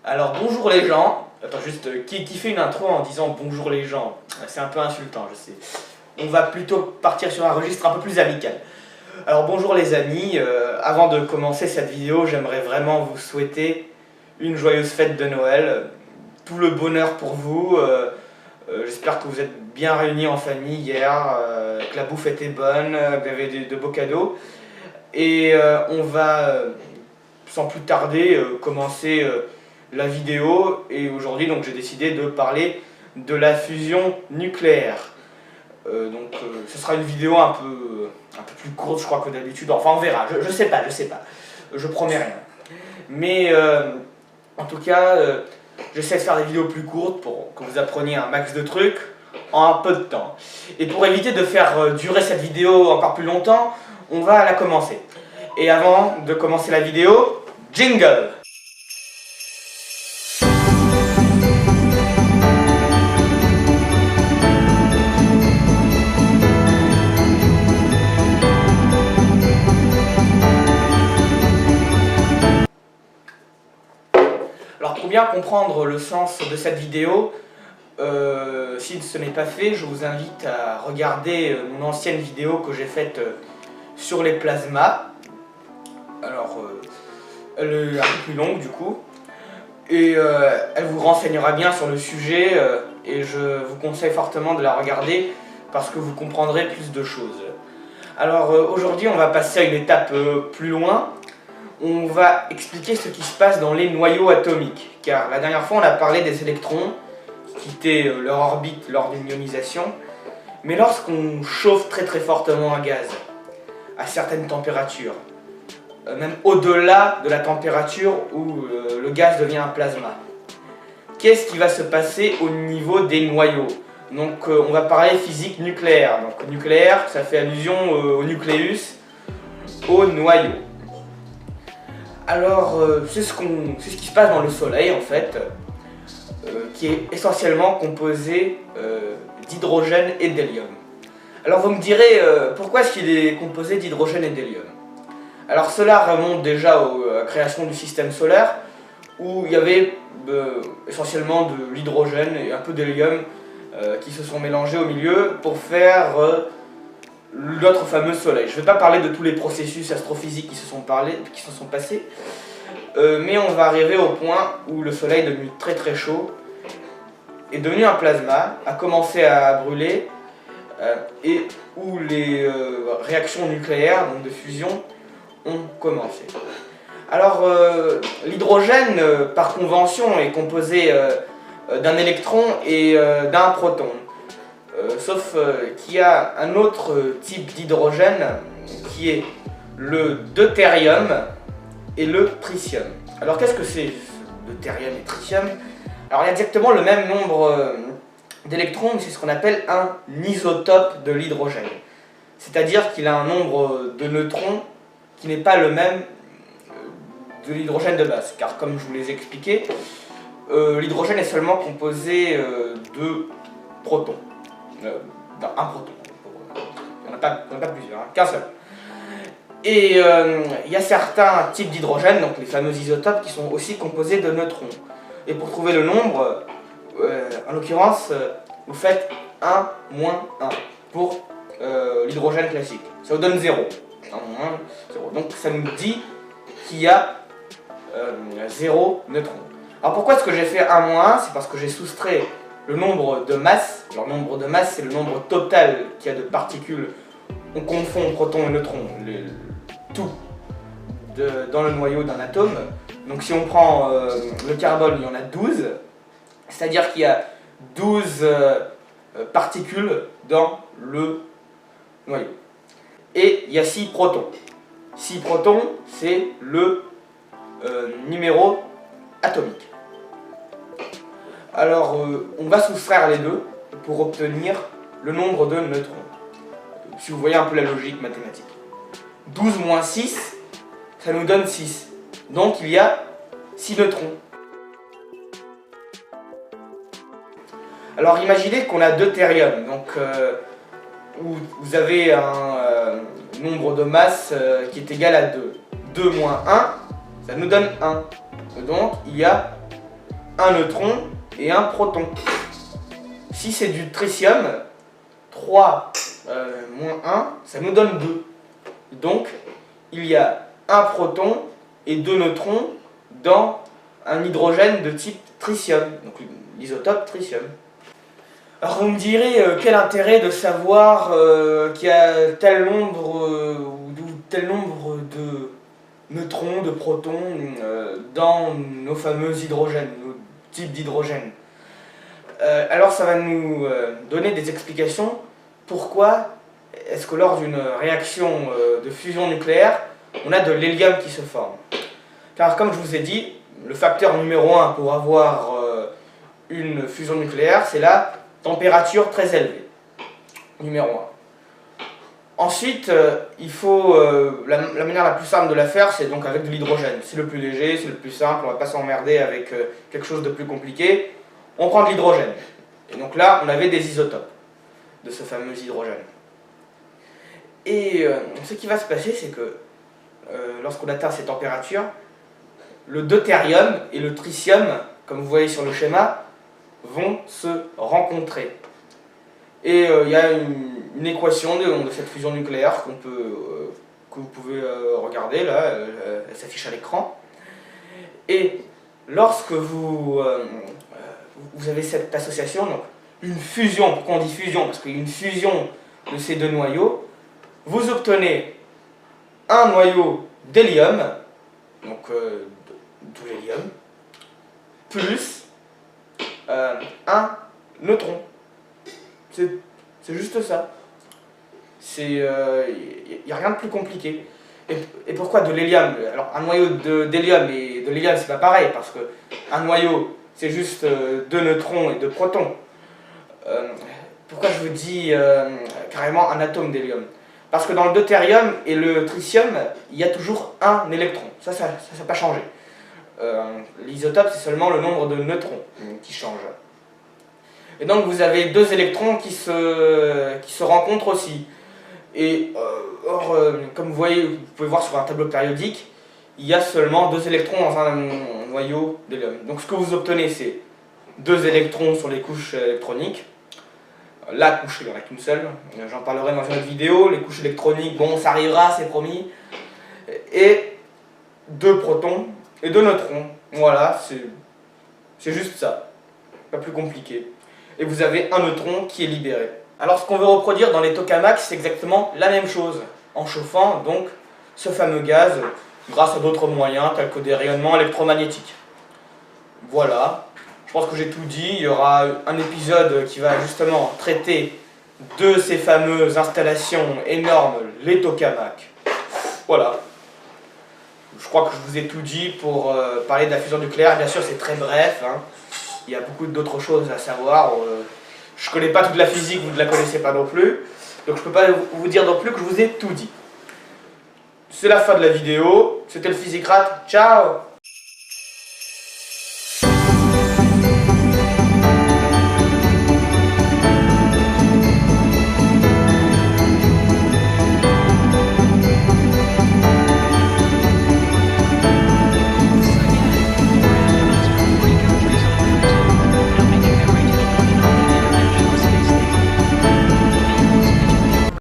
Alors bonjour les gens. Attends juste, qui fait une intro en disant bonjour les gens? C'est un peu insultant, je sais. On va plutôt partir sur un registre un peu plus amical. Alors bonjour les amis, avant de commencer cette vidéo, j'aimerais vraiment vous souhaiter une joyeuse fête de Noël. Tout le bonheur pour vous. J'espère que vous êtes bien réunis en famille hier, que la bouffe était bonne, que vous avez de beaux cadeaux. Et on va, sans plus tarder, commencer la vidéo. Et aujourd'hui, donc, j'ai décidé de parler de la fusion nucléaire. Ce sera une vidéo un peu plus courte, je crois, que d'habitude. Enfin, on verra. Je sais pas. Je promets rien. Mais en tout cas, j'essaie de faire des vidéos plus courtes pour que vous appreniez un max de trucs en un peu de temps. Et pour éviter de faire durer cette vidéo encore plus longtemps, on va la commencer. Et avant de commencer la vidéo, jingle! Alors pour bien comprendre le sens de cette vidéo, si ce n'est pas fait, je vous invite à regarder mon ancienne vidéo que j'ai faite sur les plasmas. Alors, elle est un peu plus longue du coup, et elle vous renseignera bien sur le sujet, et je vous conseille fortement de la regarder parce que vous comprendrez plus de choses. Alors aujourd'hui, on va passer à une étape plus loin. On va expliquer ce qui se passe dans les noyaux atomiques, car la dernière fois on a parlé des électrons qui quittaient leur orbite lors d'une ionisation, mais lorsqu'on chauffe très fortement un gaz à certaines températures, même au-delà de la température où le gaz devient un plasma, qu'est-ce qui va se passer au niveau des noyaux? Donc on va parler physique nucléaire. Donc nucléaire, ça fait allusion au nucléus, au noyau. Alors, c'est ce qui se passe dans le Soleil en fait, qui est essentiellement composé d'hydrogène et d'hélium. Alors vous me direz, pourquoi est-ce qu'il est composé d'hydrogène et d'hélium? Alors cela remonte déjà à la création du système solaire, où il y avait essentiellement de l'hydrogène et un peu d'hélium qui se sont mélangés au milieu pour faire notre fameux soleil. Je ne vais pas parler de tous les processus astrophysiques qui se sont passés, mais on va arriver au point où le soleil est devenu très chaud, est devenu un plasma, a commencé à brûler, et où les réactions nucléaires, donc de fusion, ont commencé. Alors l'hydrogène, par convention, est composé d'un électron et d'un proton. Sauf qu'il y a un autre type d'hydrogène qui est le deutérium et le tritium. Alors qu'est-ce que c'est deutérium et tritium? Alors il y a exactement le même nombre d'électrons, mais c'est ce qu'on appelle un isotope de l'hydrogène. C'est-à-dire qu'il a un nombre de neutrons qui n'est pas le même de l'hydrogène de base. Car comme je vous l'ai expliqué, l'hydrogène est seulement composé de protons. Un proton. Il n'y en a pas plusieurs, hein, qu'un seul. Et il y a certains types d'hydrogène, donc les fameux isotopes, qui sont aussi composés de neutrons. Et pour trouver le nombre, en l'occurrence, vous faites 1 moins 1 pour l'hydrogène classique. Ça vous donne 0. 1 moins 1, 0. Donc ça nous dit qu'il y a 0 neutrons. Alors pourquoi est-ce que j'ai fait 1 moins 1? C'est parce que j'ai soustrait le nombre de masse. Alors le nombre de masse, c'est le nombre total qu'il y a de particules. On confond protons et neutrons, tout dans le noyau d'un atome. Donc si on prend le carbone, il y en a 12. C'est-à-dire qu'il y a 12 particules dans le noyau. Et il y a 6 protons. 6 protons, c'est le numéro atomique. Alors, on va soustraire les deux pour obtenir le nombre de neutrons. Si vous voyez un peu la logique mathématique. 12 moins 6, ça nous donne 6. Donc, il y a 6 neutrons. Alors, imaginez qu'on a deutérium. Donc, où vous avez un nombre de masse qui est égal à 2. 2 moins 1, ça nous donne 1. Donc, il y a un neutron et un proton. Si c'est du tritium, 3 moins 1, ça nous donne 2. Donc, il y a un proton et 2 neutrons dans un hydrogène de type tritium, donc l'isotope tritium. Alors vous me direz, quel intérêt de savoir qu'il y a tel nombre ou tel nombre de neutrons, de protons dans nos fameux hydrogènes, nos types d'hydrogènes. Alors ça va nous donner des explications pourquoi est-ce que lors d'une réaction de fusion nucléaire, on a de l'hélium qui se forme. Car comme je vous ai dit, le facteur numéro 1 pour avoir une fusion nucléaire, c'est la température très élevée, numéro 1. Ensuite, il faut, la manière la plus simple de la faire, c'est donc avec de l'hydrogène. C'est le plus léger, c'est le plus simple, on ne va pas s'emmerder avec quelque chose de plus compliqué. On prend de l'hydrogène. Et donc là, on avait des isotopes de ce fameux hydrogène. Et ce qui va se passer, c'est que lorsqu'on atteint ces températures, le deutérium et le tritium, comme vous voyez sur le schéma, vont se rencontrer. Et il y a une équation de cette fusion nucléaire que vous pouvez regarder, là, elle s'affiche à l'écran. Et lorsque vous avez cette association, donc une fusion, pourquoi on dit fusion? Parce qu'il y a une fusion de ces deux noyaux, vous obtenez un noyau d'hélium, donc d'où l'hélium, plus un neutron. C'est juste ça. Il n'y a rien de plus compliqué. Et pourquoi de l'hélium? Alors un noyau d'hélium et de l'hélium c'est pas pareil, parce que un noyau c'est juste 2 neutrons et 2 protons. Pourquoi je vous dis carrément un atome d'hélium? Parce que dans le deutérium et le tritium, il y a toujours un électron. Ça n'a pas changé. L'isotope, c'est seulement le nombre de neutrons qui change. Et donc vous avez 2 électrons qui se rencontrent aussi. Et comme vous voyez, vous pouvez voir sur un tableau périodique, il y a seulement 2 électrons dans un noyau d'hélium. Donc ce que vous obtenez, c'est 2 électrons sur les couches électroniques. La couche, il n'y en a qu'une seule, j'en parlerai dans une autre vidéo. Les couches électroniques, bon, ça arrivera, c'est promis. Et 2 protons et 2 neutrons. Voilà, c'est juste ça. Pas plus compliqué. Et vous avez un neutron qui est libéré. Alors ce qu'on veut reproduire dans les tokamaks, c'est exactement la même chose, en chauffant donc ce fameux gaz grâce à d'autres moyens tels que des rayonnements électromagnétiques. Voilà, je pense que j'ai tout dit. Il y aura un épisode qui va justement traiter de ces fameuses installations énormes, les tokamaks. Voilà, je crois que je vous ai tout dit pour parler de la fusion nucléaire. Bien sûr c'est très bref, hein. Il y a beaucoup d'autres choses à savoir. Je ne connais pas toute la physique, vous ne la connaissez pas non plus. Donc je ne peux pas vous dire non plus que je vous ai tout dit. C'est la fin de la vidéo. C'était le Physicrate. Ciao!